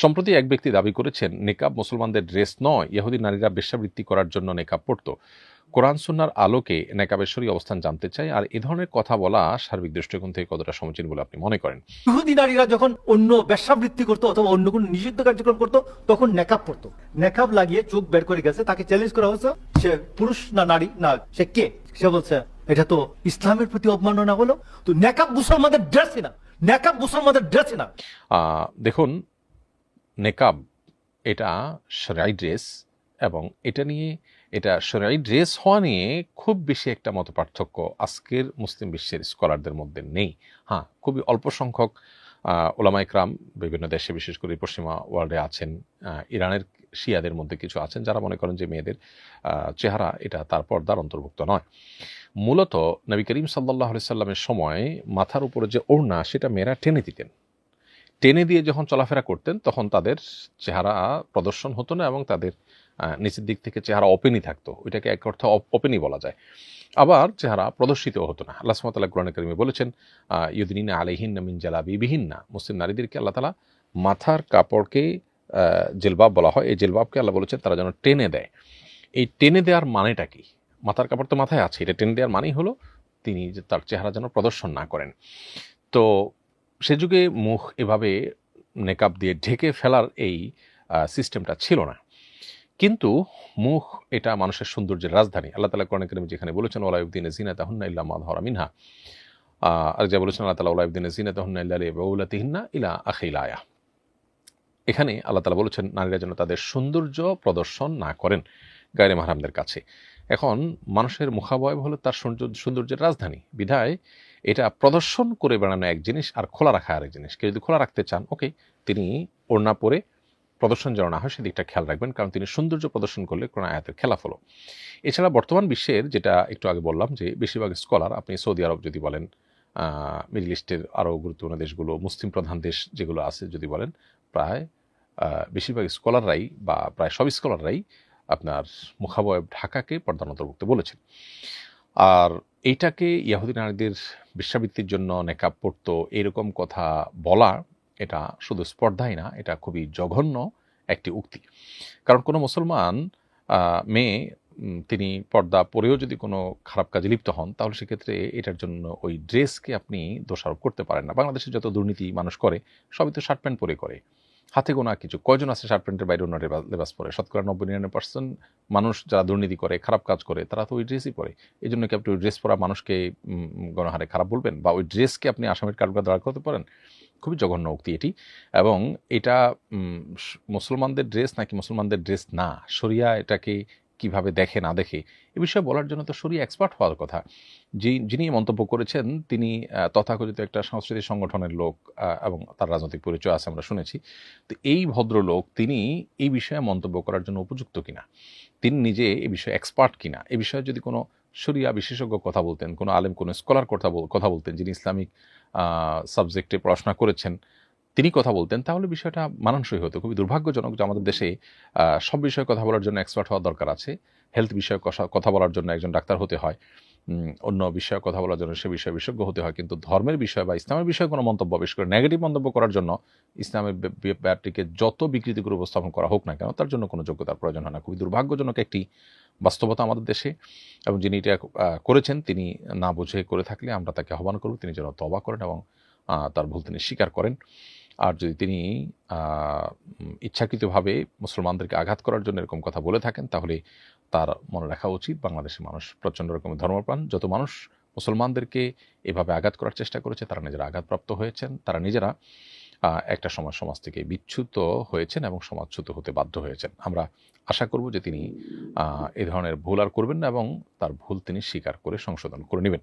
সম্প্রতি এক ব্যক্তি দাবি করেছেন, নেকাব মুসলমানদের ড্রেস নয়, ইহুদি নারীরা বেশ্যাবৃত্তি করার জন্য নেকাব পরত। কোরআন সুন্নাহর আলোকে নেকাবের শরীয়ী অবস্থান জানতে চাই, আর এ ধরনের কথা বলা সার্বিক দৃষ্টিকোণ থেকে কতটা সমীচীন বলে আপনি মনে করেন? ইহুদি নারীরা যখন অন্য বেশ্যাবৃত্তি করতো অথবা অন্য কোনো নিষিদ্ধ কার্যক্রম করতো তখন নেকাব পরতো। নেকাব লাগিয়ে চোখ বের করে গেছে, তাকে চ্যালেঞ্জ করা হয়েছে, সে পুরুষ না নারী না সে কে, সে বলছে এটা তো ইসলামের প্রতি অবমাননা হলো। তো নেকাব মুসলমানদের ড্রেসই না, নেকাব মুসলমানদের ড্রেসই না। দেখুন, নেকাব এটা শরঈ ড্রেস, এবং এটা শরঈ ড্রেস হওয়া নিয়ে খুব বেশি একটা মত পার্থক্য আজকের মুসলিম বিশ্বের স্কলারদের মধ্যে নেই। হ্যাঁ, খুবই অল্প সংখ্যক ওলামা ইকরাম বিভিন্ন দেশে, বিশেষ করে পশ্চিমা ওয়ার্ল্ডে আছেন। ইরানের শিয়াদের মধ্যে কিছু আছেন যারা মনে করেন যে মেয়েদের চেহারা এটা তার পর্দার অন্তর্ভুক্ত নয়। মূলত নবী করিম সাল্লাল্লাহু আলাইহি সাল্লামের সময় মাথার উপরে যে ওড়না, সেটা মেয়েরা টেনে দিতেন। টেনে দিয়ে যখন চলাফেরা করতেন তখন তাদের চেহারা প্রদর্শন হতো না, এবং তাদের নিচের দিক থেকে চেহারা ওপেনই থাকতো। ওইটাকে এক অর্থে ওপেনই বলা যায়। আবার চেহারা প্রদর্শিত হতো না। আল্লাহ সুবহানাহু ওয়া তাআলা কোরআনে কারিমে বলেছেন, ইউদনিনা আলাইহিন্না মিন জালাবিবিহিন্না, মুসলিম নারীদেরকে আল্লাহ তাআলা মাথার কাপড়কে জিলবাব বলা হয়। এই জিলবাবকে আল্লাহ বলেছেন তারা যেন টেনে দেয়। এই টেনে দেওয়ার মানেটা কি? মাথার কাপড় তো মাথায় আছে, এটা টেনে দেওয়ার মানেই হলো তিনি যে তার চেহারা যেন প্রদর্শন না করেন। তো সে যুগে মুখ এভাবে নেকাব দিয়ে ঢেকে ফেলার এই সিস্টেমটা ছিল না। কিন্তু মুখ এটা মানুষের সৌন্দর্যের রাজধানী। আল্লাহ তাআলা কোরআনে কারিমে যেখানে বলেছেন, ওয়ালা ইউবদিনা যিনাতাহুন্না ইল্লা মা যাহারা মিনহা, আর যা বলেছেন আল্লাহ তাআলা, ওয়ালা ইউবদিনা যিনাতাহুন্না ইল্লা লিবুলাতিহিন্না ইলা আখিল আয়া। এখানে আল্লাহ তাআলা বলেছেন নারীরা যেন তাদের সৌন্দর্য প্রদর্শন না করেন গায়রে মাহরামদের কাছে। এখন মানুষের মুখাবয়ব হলো তার সৌন্দর্যের রাজধানী, বিধায় এটা প্রদর্শন করে বেড়ানো এক জিনিস, আর খোলা রাখা আরেক জিনিস। কেউ যদি খোলা রাখতে চান, ওকে, তিনি ওড়না পরে প্রদর্শন যেন না হয় সেদিকটা খেয়াল রাখবেন, কারণ তিনি সৌন্দর্য প্রদর্শন করলে কোন আয়াতের খেলাফ হলো। এছাড়া বর্তমান বিশ্বের, যেটা একটু আগে বললাম, যে বেশিরভাগ স্কলার, আপনি সৌদি আরব যদি বলেন, মিডল ইস্টের আরও গুরুত্বপূর্ণ দেশগুলো, মুসলিম প্রধান দেশ যেগুলো আছে যদি বলেন, প্রায় বেশিরভাগ স্কলাররাই বা প্রায় সব স্কলাররাই আপনার মুখাবয়ব ঢাকাকে পর্দার অন্তর্ভুক্ত বলেছেন। আর এইটাকে ইহুদি নারীদের বেশ্যাবৃত্তির জন্য নেকাব পরতো এরকম কথা বলা, এটা শুধু স্পর্ধাই না, এটা খুবই জঘন্য একটি উক্তি। কারণ কোনো মুসলমান মেয়ে তিনি পর্দা পরেও যদি কোনো খারাপ কাজে লিপ্ত হন, তাহলে সেক্ষেত্রে এটার জন্য ওই ড্রেসকে আপনি দোষারোপ করতে পারেন না। বাংলাদেশে যত দুর্নীতি মানুষ করে, সবই তো শার্ট প্যান্ট পরে করে। হাতে গোনা কিছু কয়জন আছে শার্ট প্যান্টের বাইরে অন্য লেবাস পরে? শতকরা 90-99% মানুষ যারা দুর্নীতি করে, খারাপ কাজ করে, তারা তো ওই ড্রেসই পরে। এই জন্য কি আপনি ওই ড্রেস পরা মানুষকে গণহারে খারাপ বলবেন, বা ওই ড্রেসকে আপনি আসামির কাঠগড়ায় দাঁড় করতে পারেন? খুবই জঘন্য উক্তি এটি। এবং এটা মুসলমানদের ড্রেস নাকি মুসলমানদের ড্রেস না, শরিয়া এটাকে কিভাবে দেখে না দেখে, এ বিষয়ে বলার জন্য তো শরিয়া এক্সপার্ট হওয়ার কথা। যিনি মন্তব্য করেছেন তিনি তথাকথিত একটা সাংস্কৃতিক সংগঠনের লোক, এবং তার রাজনৈতিক পরিচয় আছে আমরা শুনেছি। তো এই ভদ্রলোক তিনি এই বিষয়ে মন্তব্য করার জন্য উপযুক্ত কিনা, তিনি নিজে এই বিষয়ে এক্সপার্ট কিনা, এই বিষয়ে যদি কোনো শরিয়া বিশেষজ্ঞ কথা বলতেন, কোনো আলেম, কোনো স্কলার কথা বলতেন, যিনি ইসলামিক সাবজেক্টে পড়াশোনা করেছেন, তিনি কথা বলতেন, তাহলে বিষয়টা মানানসই হতো। খুবই দুর্ভাগ্যজনক যে আমাদের দেশে সব বিষয়ে কথা বলার জন্য এক্সপার্ট হওয়ার দরকার আছে। হেলথ বিষয়ে কথা বলার জন্য একজন ডাক্তার হতে হয়, অন্য বিষয়ে কথা বলার জন্য সে বিষয়ে বিশেষজ্ঞ হতে হয়, কিন্তু ধর্মের বিষয় বা ইসলামের বিষয়ে কোনো মন্তব্য, বিশেষ করে নেগেটিভ মন্তব্য করার জন্য, ইসলামের ব্যাপারটিকে যত বিকৃতি করে উপস্থাপন করা হোক না কেন, তার জন্য কোনো যোগ্যতার প্রয়োজন হয় না। খুবই দুর্ভাগ্যজনক একটি বাস্তবতা আমাদের দেশে, এবং যিনি এটা করেছেন তিনি না বুঝে করে থাকলে আমরা তাকে আহ্বান করব তিনি যেন তওবা করেন এবং তার ভুল তিনি স্বীকার করেন। আর যদি তিনি ইচ্ছাকৃতভাবে মুসলমানদেরকে আঘাত করার জন্য এরকম কথা বলে থাকেন, তাহলে তার মনে রাখা উচিত বাংলাদেশের মানুষ প্রচণ্ড রকমের ধর্মপ্রাণ। যত মানুষ মুসলমানদেরকে এভাবে আঘাত করার চেষ্টা করেছে, তারা নিজেরা আঘাতপ্রাপ্ত হয়েছেন, তারা নিজেরা একটা সমাজ থেকে বিচ্যুত হয়েছেন এবং সমাজচ্যুত হতে বাধ্য হয়েছেন। আমরা আশা করব যে তিনি এ ধরনের ভুল আর করবেন না, এবং তার ভুল তিনি স্বীকার করে সংশোধন করে নেবেন।